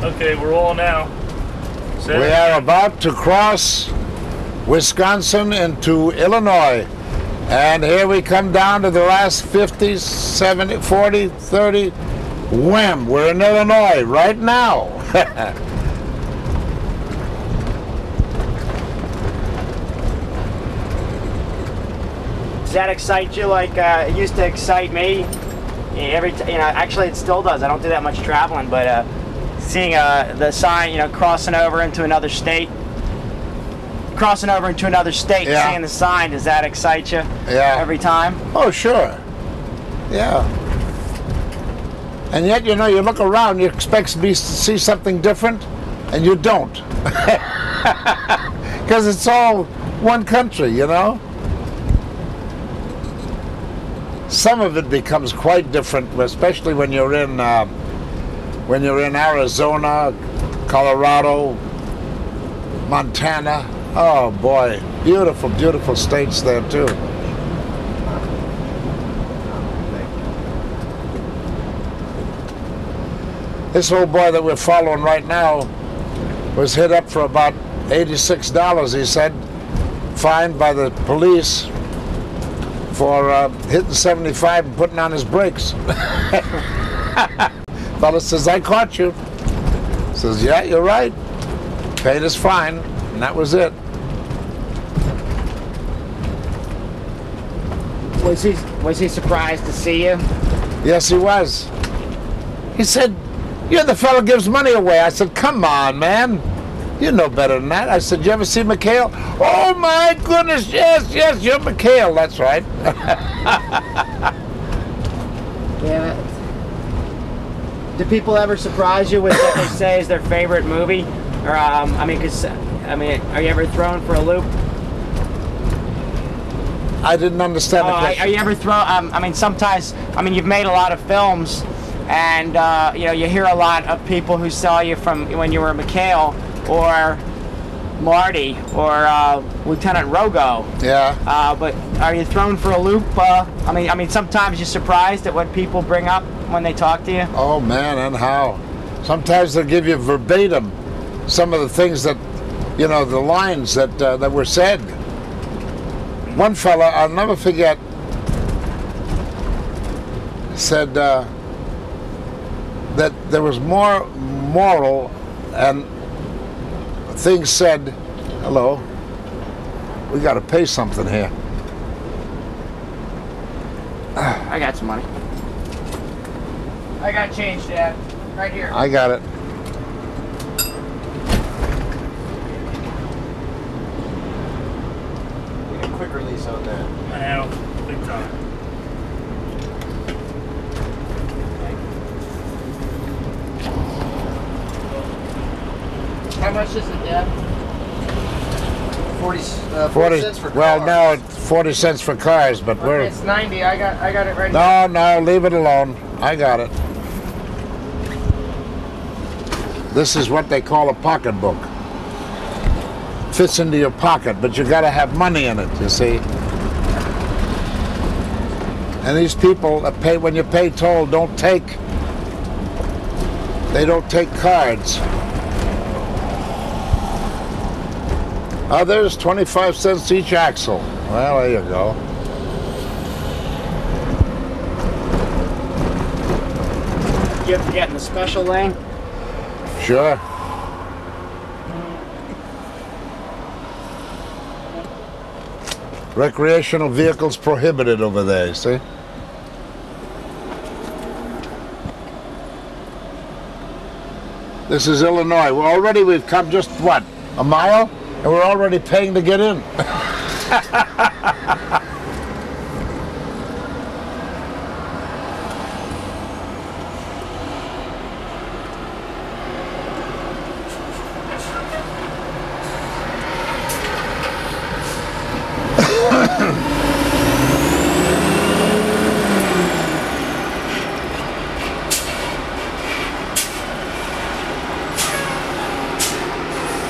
Okay, we're all now. We are about to cross Wisconsin into Illinois. And here we come down to the last 50, 70, 40, 30. Wham! We're in Illinois right now. Does that excite you like it used to excite me? Actually it still does. I don't do that much traveling, but seeing the sign, crossing over into another state, Yeah. seeing the sign, does that excite you? Yeah. Every time? Oh, sure. Yeah. And yet, you look around, you expect to see something different, and you don't. Because it's all one country, Some of it becomes quite different, especially when you're in Arizona, Colorado, Montana. Oh boy, beautiful, beautiful states there too. This old boy that we're following right now was hit up for about $86, he said, fined by the police for hitting 75 and putting on his brakes. Fella says, I caught you. Says, yeah, you're right. Paid his fine, and that was it. Was he surprised to see you? Yes, he was. He said, you're the fellow gives money away. I said, come on, man. You know better than that. I said, you ever see McHale? Oh, my goodness, yes, you're McHale. That's right. Yeah. Do people ever surprise you with what they say is their favorite movie? Or, are you ever thrown for a loop? I didn't understand the question. Are you ever thrown, sometimes, you've made a lot of films, and, you hear a lot of people who saw you from when you were McHale, or Marty, or Lieutenant Rogo. Yeah. But are you thrown for a loop? Sometimes you're surprised at what people bring up when they talk to you? Oh, man, and how. Sometimes they'll give you verbatim some of the things that, the lines that were said. One fella, I'll never forget, said that there was more moral and things said. Hello, we got to pay something here. I got some money. I got change, Dad. Right here. I got it. Need a quick release on that. I know, big time. How much is it, Dad? 40 cents for cars. Well, no, it's 40 cents for cars, but we're... It's 90. I got it right here. No, leave it alone. I got it. This is what they call a pocketbook. Fits into your pocket, but you got to have money in it, you see. And these people that pay, when you pay toll, they don't take cards. Others, 25 cents each axle. Well, there you go. You have to get in the special lane? Sure. Recreational vehicles prohibited over there, you see? This is Illinois. We've come just, what, a mile? And we're already paying to get in.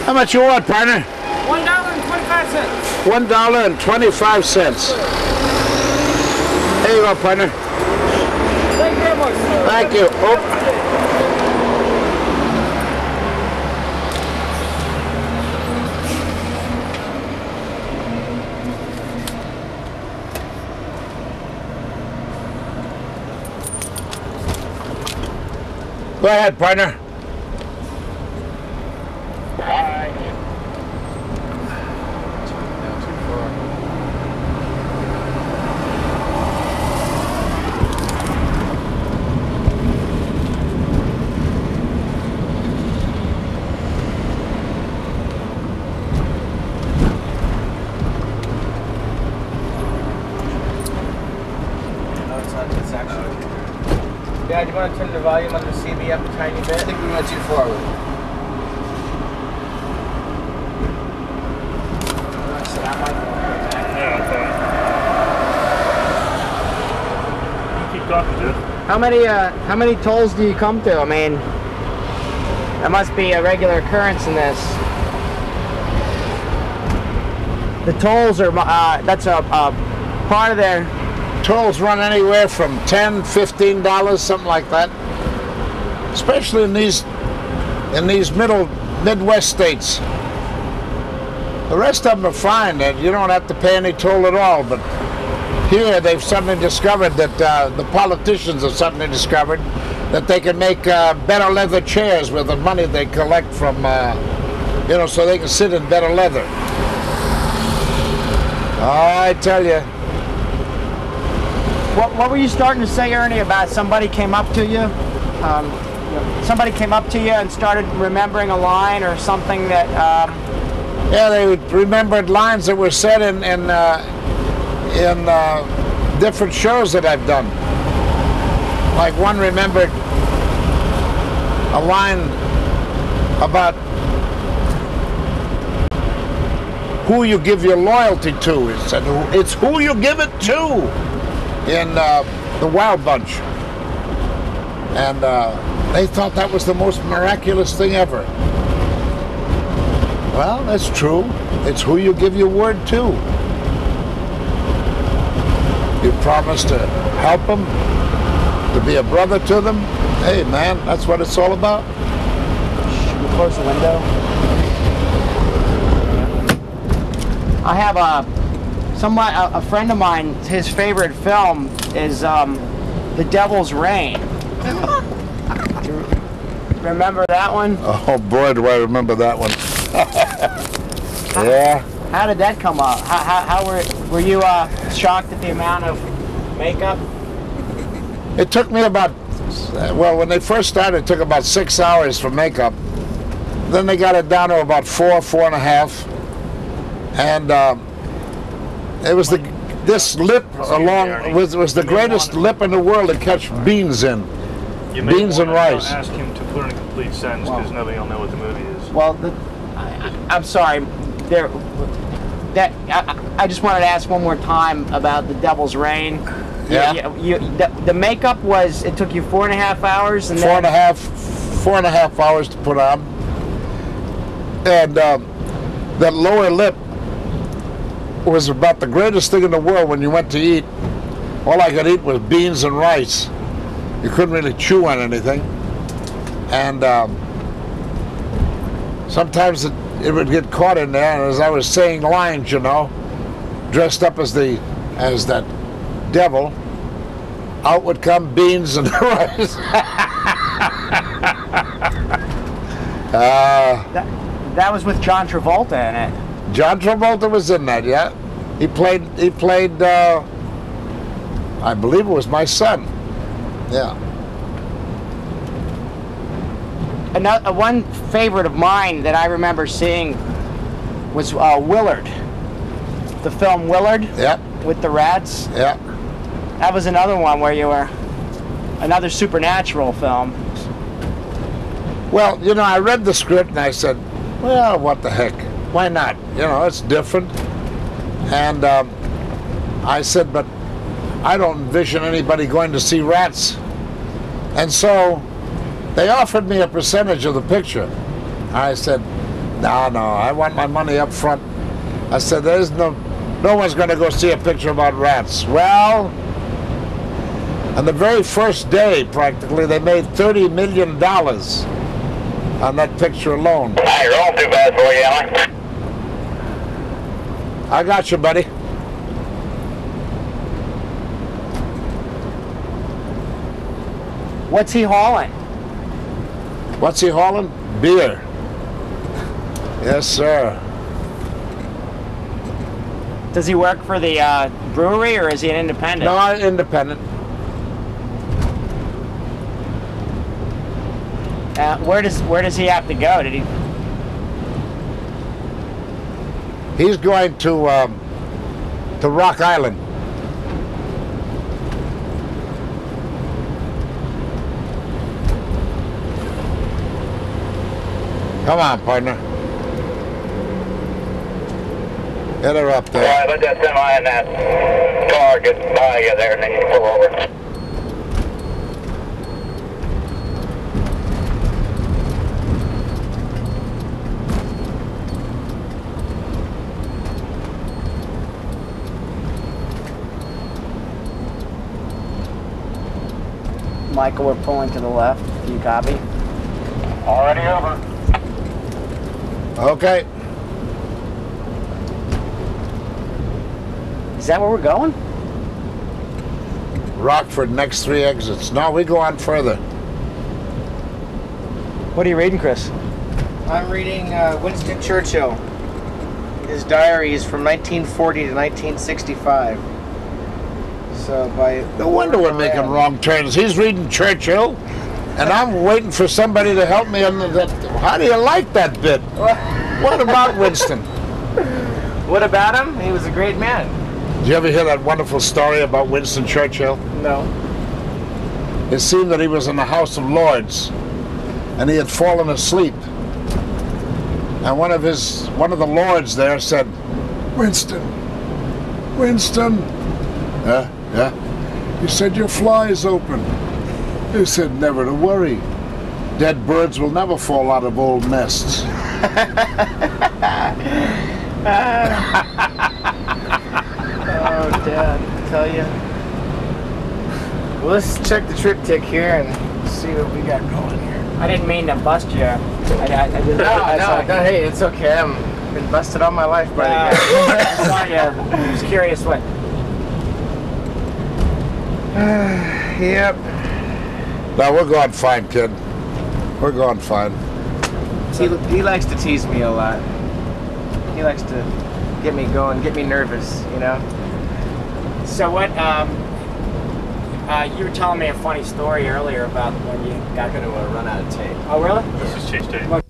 How much you want, partner? $1.25. $1.25. There you go, partner. Thank you very much, sir. Thank you. Oh. Go ahead, partner. Dad, you want to turn the volume on the CB up a tiny bit? I think we went too far with it. Yeah, okay. You keep talking, dude. How many tolls do you come to? I mean, that must be a regular occurrence in this. The tolls are that's a part of their. Tolls run anywhere from $10, $15, something like that. Especially in these Midwest states. The rest of them are fine, and you don't have to pay any toll at all. But here they've suddenly discovered that the politicians have suddenly discovered that they can make better leather chairs with the money they collect from, you know, so they can sit in better leather. I tell you. What were you starting to say, Ernie, about somebody came up to you? Somebody came up to you and started remembering a line or something that... Yeah, they remembered lines that were said in different shows that I've done. Like one remembered a line about who you give your loyalty to. It said, it's who you give it to. In the Wild Bunch, and they thought that was the most miraculous thing ever. Well, that's true. It's who you give your word to. You promise to help them, to be a brother to them. Hey, man, that's what it's all about. Should we close the window? I have a friend of mine, his favorite film is The Devil's Rain. Do you remember that one? Oh boy, do I remember that one. Yeah. How did that come up? How were you shocked at the amount of makeup? It took me about, well, when they first started, it took about 6 hours for makeup. Then they got it down to about 4.5. And it was this lip was the greatest lip in the world to catch beans in. Beans and rice. Ask him to put in a complete sentence because nobody will know what the movie is. Well, I'm sorry. I just wanted to ask one more time about The Devil's Rain. Yeah. The makeup was, it took you 4.5 hours, and 4.5 hours to put on, and that lower lip was about the greatest thing in the world. When you went to eat, all I could eat was beans and rice. You couldn't really chew on anything, and sometimes it would get caught in there. And as I was saying lines, you know, dressed up as that devil, out would come beans and rice. That was with John Travolta in it. John Travolta was in that, yeah. He played. I believe it was my son. Yeah. One favorite of mine that I remember seeing was Willard. The film Willard. Yeah. With the rats. Yeah. That was another one where you were another supernatural film. Well, you know, I read the script and I said, well, what the heck? Why not? You know, it's different. And I said, but I don't envision anybody going to see rats. And so they offered me a percentage of the picture. I said, no, I want my money up front. I said, there's no one's going to go see a picture about rats. Well, on the very first day, practically, they made $30 million on that picture alone. Hey, you're all too bad for you, Alan. I got you, buddy. What's he hauling? What's he hauling? Beer. Yes, sir. Does he work for the brewery, or is he an independent? No, independent. Where does he have to go? Did he? He's going to Rock Island. Come on, partner. Get her up there. All right, let that semi and that car get by you there, and then you can pull over. Michael, we're pulling to the left. Do you copy? Already over. Okay. Is that where we're going? Rockford, next 3 exits. No, we go on further. What are you reading, Chris? I'm reading Winston Churchill. His diary is from 1940 to 1965. So by No wonder we're making wrong turns. He's reading Churchill, and I'm waiting for somebody to help me on that. How do you like that bit? What about Winston? What about him? He was a great man. Did you ever hear that wonderful story about Winston Churchill? No. It seemed that he was in the House of Lords, and he had fallen asleep. And one of the lords there said, "Winston, Winston." Yeah. He said, "Your fly is open." He said, "Never to worry. Dead birds will never fall out of old nests." Oh, Dad, I tell you. Well, let's check the triptych here and see what we got going here. I didn't mean to bust you. I didn't. No, hey, it's okay. I've been busted all my life by the guy. Sorry, I was curious what. Yep. No, we're going fine, kid. We're going fine. He likes to tease me a lot. He likes to get me going, get me nervous, you know? So what? You were telling me a funny story earlier about when you got going to run out of tape. Oh, really? This is Chase Day. Well,